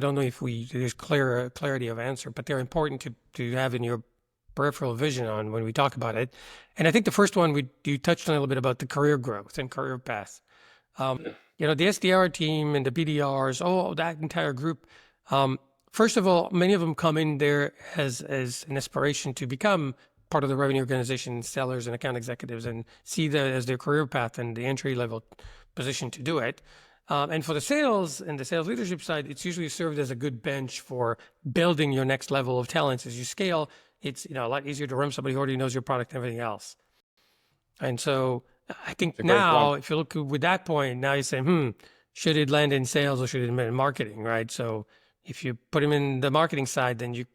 don't know if there's clarity of answer, but they're important to have in your peripheral vision on when we talk about it. And I think the first one you touched on a little bit about the career growth and career path. The SDR team and the BDRs, that entire group. First of all, many of them come in there as an aspiration to become part of the revenue organization, sellers and account executives, and see that as their career path and the entry level position to do it. And for the sales and the sales leadership side, it's usually served as a good bench for building your next level of talents as you scale. It's a lot easier to run somebody who already knows your product and everything else. And so I think now, if you look with that point, now you say, should it land in sales or should it land in marketing, right? So if you put them in the marketing side, then you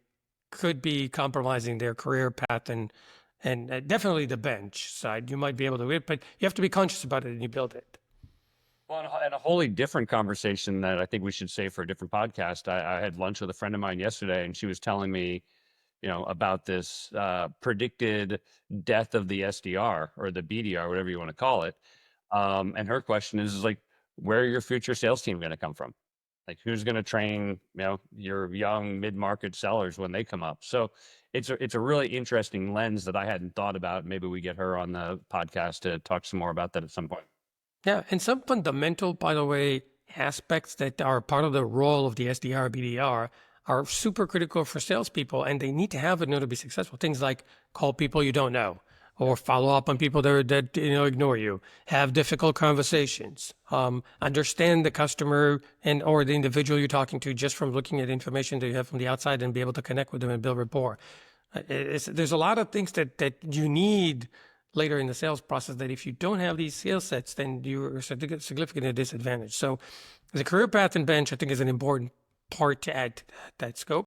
could be compromising their career path and definitely the bench side. You might be able to do it, but you have to be conscious about it and you build it. Well, and a wholly different conversation that I think we should save for a different podcast. I had lunch with a friend of mine yesterday, and she was telling me, about this predicted death of the SDR or the BDR, whatever you want to call it. And her question is like, where are your future sales team going to come from? Like, who's going to train, your young mid-market sellers when they come up? So it's a really interesting lens that I hadn't thought about. Maybe we get her on the podcast to talk some more about that at some point. Yeah, and some fundamental, by the way, aspects that are part of the role of the SDR, BDR are super critical for salespeople, and they need to have in order to be successful. Things like call people you don't know, or follow up on people that ignore you, have difficult conversations, understand the customer or the individual you're talking to just from looking at information that you have from the outside and be able to connect with them and build rapport. There's a lot of things that you need later in the sales process that if you don't have these skill sets, then you're significantly disadvantaged. So the career path and bench, I think, is an important part to add to that scope.